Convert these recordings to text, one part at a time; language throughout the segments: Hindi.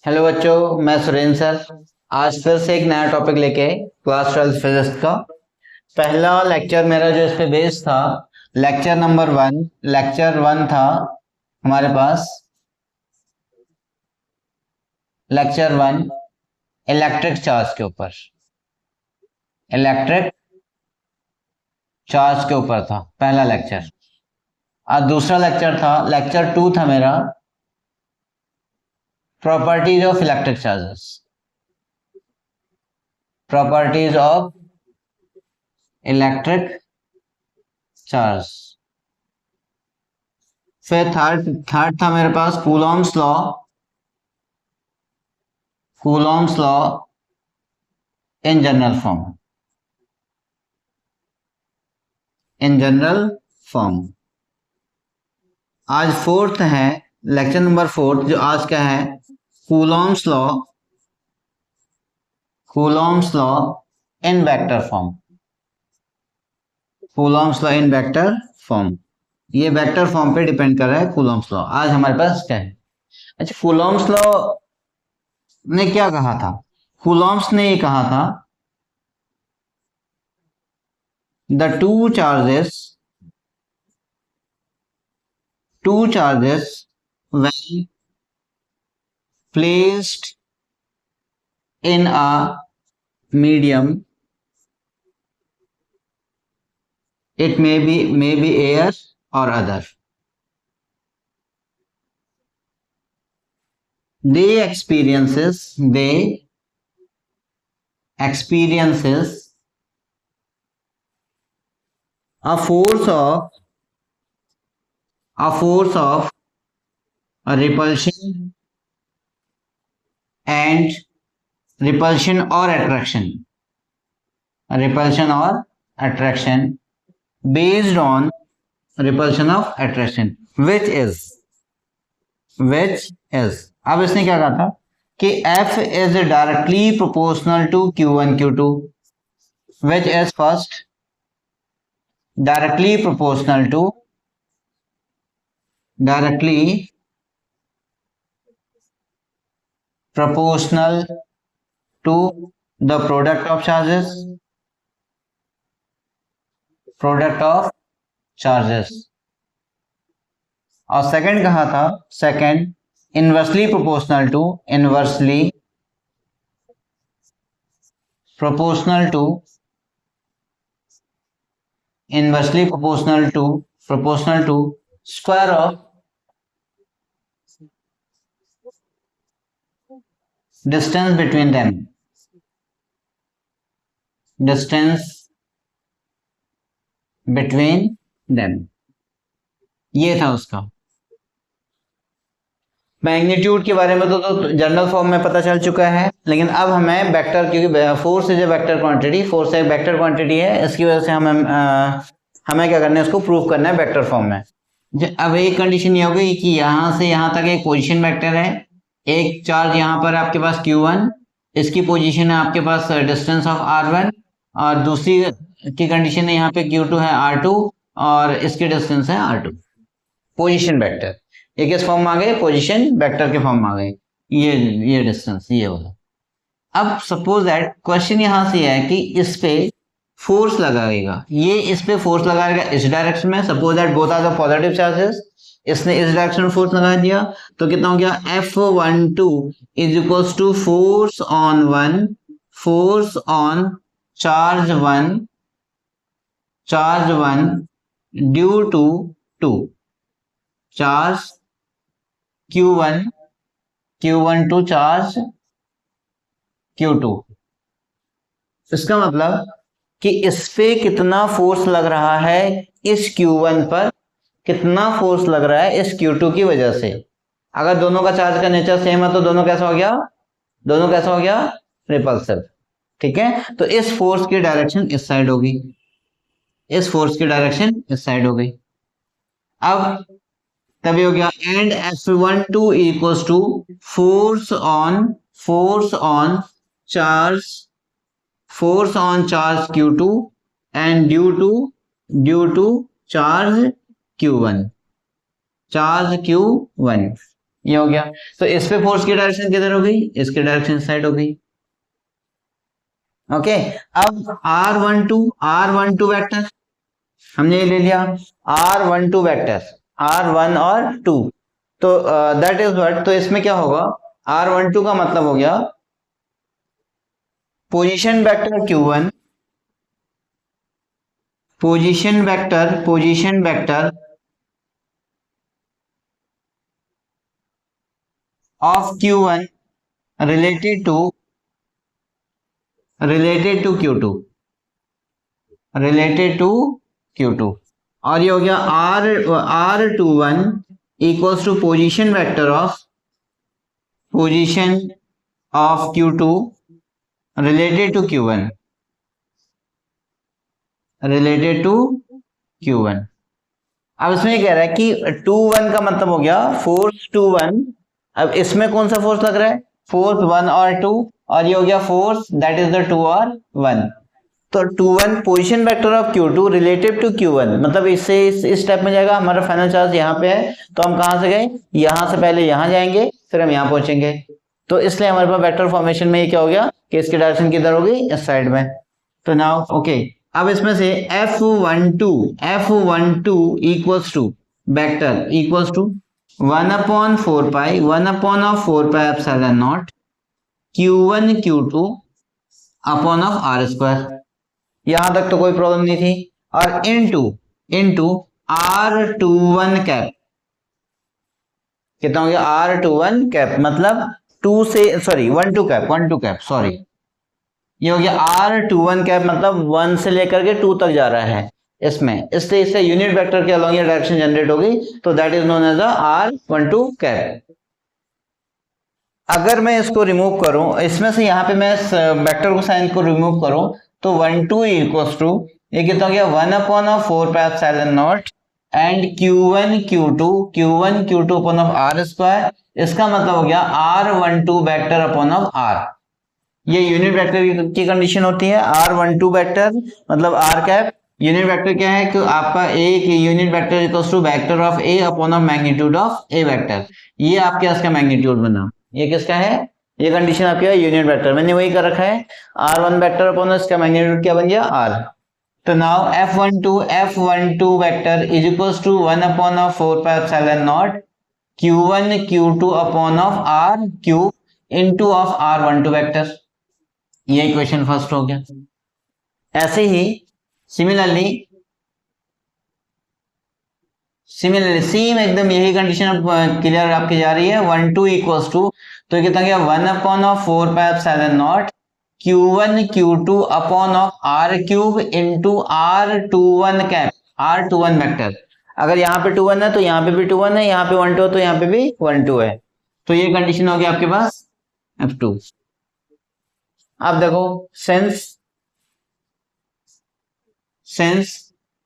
हेलो बच्चों, मैं सुरेंद्र सर। आज फिर से एक नया टॉपिक लेके क्लास 12 फिजिक्स का पहला लेक्चर मेरा जो इस पे बेस्ड था। लेक्चर वन था हमारे पास। लेक्चर वन इलेक्ट्रिक चार्ज के ऊपर, इलेक्ट्रिक चार्ज के ऊपर था पहला लेक्चर। आज दूसरा लेक्चर था, लेक्चर टू था मेरा, properties of electric charges, properties of electric charge. फिर थर्ड था मेरे पास Coulomb's law, Coulomb's law in general form, in general form. आज फोर्थ है, लेक्चर नंबर फोर्थ जो आज का है, Coulomb's law, Coulomb's law in vector form, Coulomb's law in vector form. ये वेक्टर फॉर्म पे डिपेंड कर रहा है कूलॉम्स लॉ। आज हमारे पास क्या है? अच्छा, कूलॉम्स लॉ ने क्या कहा था? कूलॉम्स ने ये कहा था, the two charges when placed in a medium, it may be air or other, they experiences a force of a repulsion and repulsion or attraction, based on repulsion of attraction, which is अब इसने क्या कहा था कि F is directly proportional to Q1 Q2, which is first directly proportional to the product of charges, और सेकंड कहा था, second inversely proportional to square of distance between them, ये था उसका। मैग्नीट्यूड के बारे में तो जनरल फॉर्म में पता चल चुका है, लेकिन अब हमें वेक्टर, क्योंकि force is a vector quantity है, इसकी वजह से हमें क्या करना है, इसको प्रूव करना है वेक्टर फॉर्म में। अब एक कंडीशन ये हो गई कि यहां से यहां तक एक पोजीशन वेक्टर है, एक चार्ज यहाँ पर आपके पास Q1, इसकी पोजीशन है आपके पास डिस्टेंस ऑफ R1, और दूसरी की कंडीशन है यहाँ पे Q2 है R2 और इसकी डिस्टेंस है R2। पोजीशन वेक्टर ये किस फॉर्म में आ गए? पोजीशन वेक्टर के फॉर्म में आ गए, ये डिस्टेंस ये वाला। अब सपोज दैट क्वेश्चन यहां से है कि इस पे फोर्स लगाएगा, ये इस पे फोर्स लगाएगा इस डायरेक्शन में। Suppose that both are the positive charges, इसने इस डायरेक्शन में फोर्स लगा दिया, तो कितना हो गया? F12 is equals to force on charge one due to charge Q1 to charge Q2। इसका मतलब कि इस पे कितना फोर्स लग रहा है, इस Q1 पर कितना फोर्स लग रहा है इस Q2 की वजह से। अगर दोनों का चार्ज का नेचर सेम है तो दोनों कैसा हो गया? रिपल्सिव। ठीक है, तो इस फोर्स की डायरेक्शन इस साइड होगी, अब तभी हो गया and F12 equals to force on charge Q2 and due to charge Q1। ये हो गया। तो इस पे फोर्स की डायरेक्शन किधर हो गई, इसकी डायरेक्शन साइड हो गई। ओके, अब R12 वेक्टर हमने ये ले लिया, R12 वेक्टर, R1 और 2, तो दैट इज व्हाट, तो इसमें क्या होगा, R12 का मतलब हो गया position vector Q1, position vector of Q1 related to Q2, related to Q2, और ये हो गया R21 equals to position vector of Q2 related to Q1, related to Q1। अब इसमें कह रहा है कि 2-1 का मतलब हो गया फोर्स 2-1, अब इसमें कौन सा फोर्स लग रहा है, फोर्स 1 और 2, और ये हो गया फोर्स दैट इज द 2 और 1। तो 2-1 position vector of Q2 relative to Q1, मतलब इससे इस स्टेप में जाएगा, हमारा फाइनल चार्ज यहाँ पे है, तो हम कहाँ से गए, यहाँ से पहले यहाँ जाएंगे, फिर हम यहाँ पहुंचेंगे। तो इसलिए हमारे पास वेक्टर फॉर्मेशन में ये क्या हो गया कि इसकी डायरेक्शन किधर होगी, इस साइड में। तो नाउ ओके, अब इसमें से F12 equals to vector equals to 1/4 pi epsilon naught Q1 Q2 upon of R square, यहां तक तो कोई प्रॉब्लम नहीं थी, और इनटू R21 कैप, कितना हो गया, R21 कैप मतलब 2 से सॉरी 1 2 कैप सॉरी, ये हो गया R21 कैप मतलब 1 से लेकर के 2 तक जा रहा है इसमें, इसलिए इससे यूनिट वेक्टर के अलॉन्ग ये डायरेक्शन जनरेट होगी, तो that is known as R12 cap. अगर मैं इसको रिमूव करूं, इसमें से यहाँ पे मैं वेक्टर को साइन को रिमूव करूं, तो 1-2 इक्वल्स टू, ये कितना हो गया 1/4 pi epsilon not and Q1 Q2 upon of R square, इसका मतलब हो गया R12 vector upon of R, ये यूनिट वेक्टर की कंडीशन होती है। R12 वेक्टर मतलब R कैप, यूनिट वेक्टर क्या है कि आपका एक unit vector equals to vector of A upon of magnitude of A vector, ये आपके इसका मैग्नीट्यूड बना, ये किसका है, ये कंडीशन आपकी है यूनिट वेक्टर, मैंने वही कर रखा है, R1 वेक्टर अपॉन इसका मैग्नीट्यूड क्या बन गया R। तो now F12 vector is equals to 1/4 pi epsilon naught Q1 Q2 upon of R cube into of R12 vector, ये इक्वेशन फर्स्ट हो गया। ऐसे ही सिमिलरली सेम एकदम यही कंडीशन अब क्लियर आपकी जा रही है, 1-2 इक्वल्स टू, तो कितना गया 1/4 pi epsilon naught Q1 Q2 upon of R cube into R21 cap, R21 vector, अगर यहाँ पे 2-1 है तो यहाँ पे भी 2-1 है, यहाँ पे 1-2 तो यहाँ पे भी 1-2 है, तो ये कंडीशन हो गया आपके पास F2। अब देखो since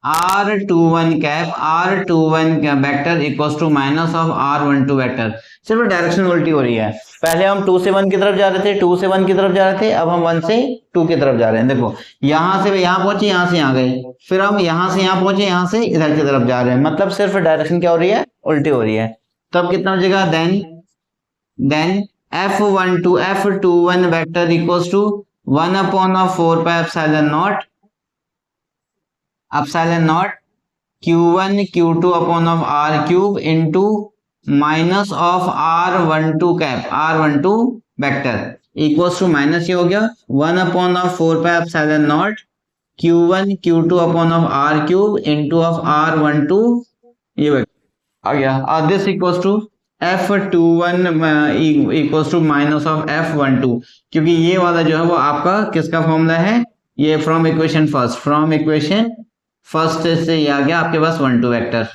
R21 vector equals to minus of R12 vector, सिर्फ डायरेक्शन उल्टी हो रही है, पहले हम 2 से 1 की तरफ जा रहे थे, 2 से 1 की तरफ जा रहे थे, अब हम 1 से 2 की तरफ जा रहे हैं। देखो यहां से यहाँ पहुंचे, यहाँ से यहाँ गए, फिर हम यहाँ से यहाँ पहुंचे, यहाँ से इधर की तरफ जा रहे हैं, मतलब सिर्फ डायरेक्शन क्या हो रही है, उल्टी हो रही है। तब कितना हो जाएगा, then F21 vector equals to 1/4 pi epsilon naught Q1 Q2 upon of R cube into minus of R12 vector equals to minus, ये हो गया 1/4 pi epsilon naught Q1 Q2 upon of R cube into of R12, ये वेक्टर आ गया, और this equals to F21 equals to minus of F12, क्योंकि ये वाला जो है वो आपका किसका फॉर्मूला है, ये फ्रॉम इक्वेशन फर्स्ट से ये आ गया आपके पास 1-2 वेक्टर,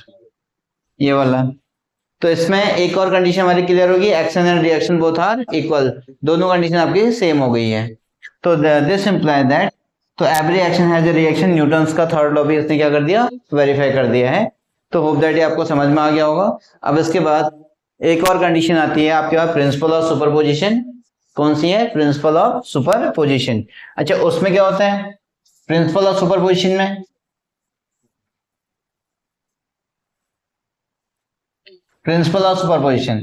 ये वाला। तो इसमें एक और कंडीशन हमारी क्लियर होगी, action and reaction both are equal, दोनों कंडीशन आपकी सेम हो गई है। तो दिस इंप्लाई दैट, तो every action has a reaction, Newton's का थर्ड लॉ भी इसने क्या कर दिया, वेरीफाई कर दिया है। तो होप दैट ये आपको समझ में आ गया होगा। अब इसके बाद एक और कंडीशन आती है आपके पास, प्रिंसिपल ऑफ सुपरपोजिशन, कौन सी है, प्रिंसिपल ऑफ सुपरपोजिशन। अच्छा उसमें क्या होता है प्रिंसिपल ऑफ सुपरपोजिशन में, principal of superposition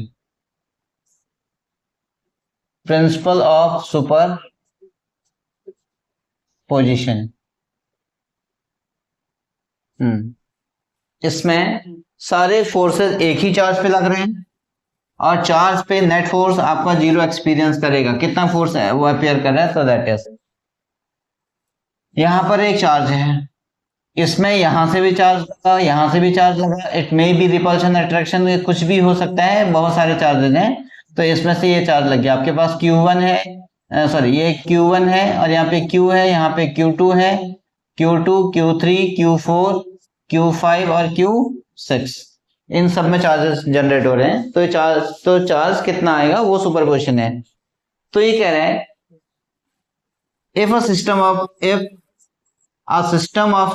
principle of super position. इसमें सारे फोर्सेस एक ही चार्ज पे लग रहे हैं और चार्ज पे नेट फोर्स आपका जीरो एक्सपीरियंस करेगा। कितना फोर्स है वो अपेयर कर रहा है, तो दैट इज, यहां पर एक चार्ज है, इसमें यहां से भी चार्ज लगा, यहां से भी चार्ज लगा, it may be repulsion attraction, कुछ भी हो सकता है, बहुत सारे चार्जेज हैं। तो इसमें से ये चार्ज लग गया, आपके पास Q1 है, सॉरी ये Q1 है और यहाँ पे Q है, यहाँ पे Q2 है, Q2, Q3, Q4, Q5 और Q6, इन सब में चार्जेस जनरेट हो रहे हैं। तो चार्ज कितना आएगा वो सुपरपोजिशन है। तो ये कह रहे हैं if a system of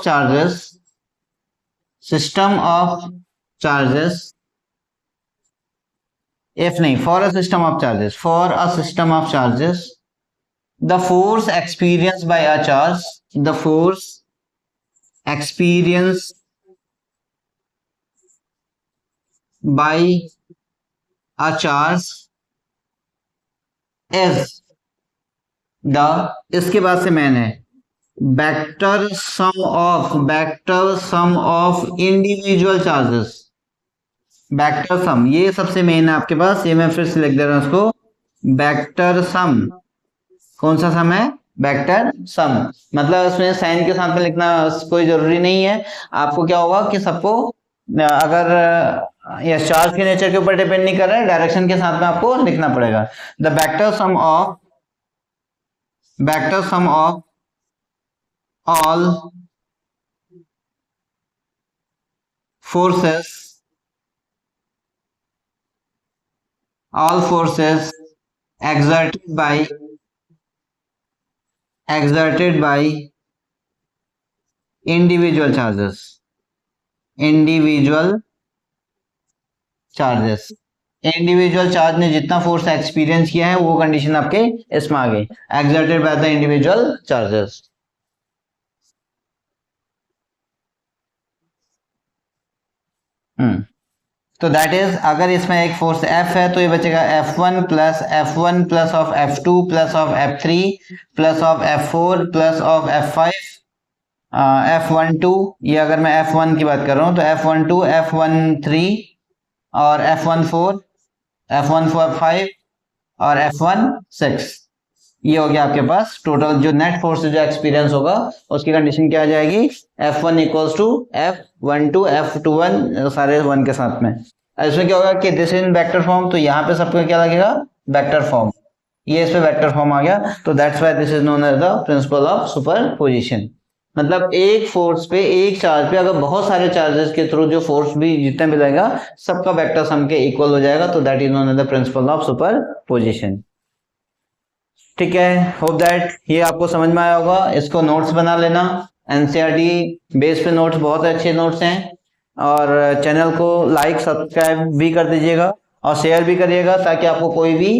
charges, if नहीं, for a system of charges, the force experienced by a charge, the force experienced by a charge is the, इसके बाद से मैन है, vector sum of individual charges. Vector sum ये सबसे मेन है आपके पास, ये मैं फिर से लिख दे रहा हूं उसको, वेक्टर सम। कौन सा सम है? Vector sum. मतलब उसमें साइन के साथ में लिखना कोई जरूरी नहीं है। आपको क्या होगा कि सबको, अगर या चार्ज के नेचर के ऊपर डिपेंड नहीं कर रहा है, डायरेक्शन के साथ में आपको लिखना पड़ेगा। The vector sum of all forces exerted by individual charges, individual charge ने जितना फोर्स एक्सपीरियंस किया है वो कंडीशन आपके इसमें आ गई, exerted by the individual charges. तो दैट इज, अगर इसमें एक फोर्स F है तो ये बचेगा F1 plus of F2 plus of F3 plus of F4 plus of F5, F12, ये अगर मैं F1 की बात कर रहा हूं तो F12, F13 और F14, F15 और F16, ये हो गया आपके पास टोटल जो नेट फोर्स जो एक्सपीरियंस होगा उसकी कंडीशन क्या आ जाएगी, F1 equals to F12, F21 सारे 1 के साथ में। इसमें क्या होगा कि दिस इन वेक्टर फॉर्म, तो यहाँ पे सबको क्या लगेगा, वेक्टर फॉर्म, ये इस पे वेक्टर फॉर्म आ गया। तो that's why this is known as the principle of superposition. मतलब एक फोर्स पे, एक चार्ज पे अगर बहुत सारे चार्जेस के थ्रू जो फोर्स भी जितना भी लगेगा सबका वेक्टर सम के इक्वल हो जाएगा, तो that is known as the principle of superposition. ठीक है, होप दैट ये आपको समझ में आया होगा। इसको नोट्स बना लेना, एनसीईआरटी बेस पे नोट्स बहुत अच्छे नोट्स हैं, और चैनल को लाइक सब्सक्राइब भी कर दीजिएगा और शेयर भी करिएगा ताकि आपको कोई भी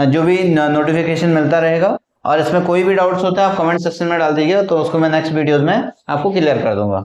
जो भी नोटिफिकेशन मिलता रहेगा। और इसमें कोई भी डाउट्स होता है आप कमेंट सेक्शन में डाल दीजिएगा, तो उसको मैं नेक्स्ट वीडियोस में आपको क्लियर कर दूंगा।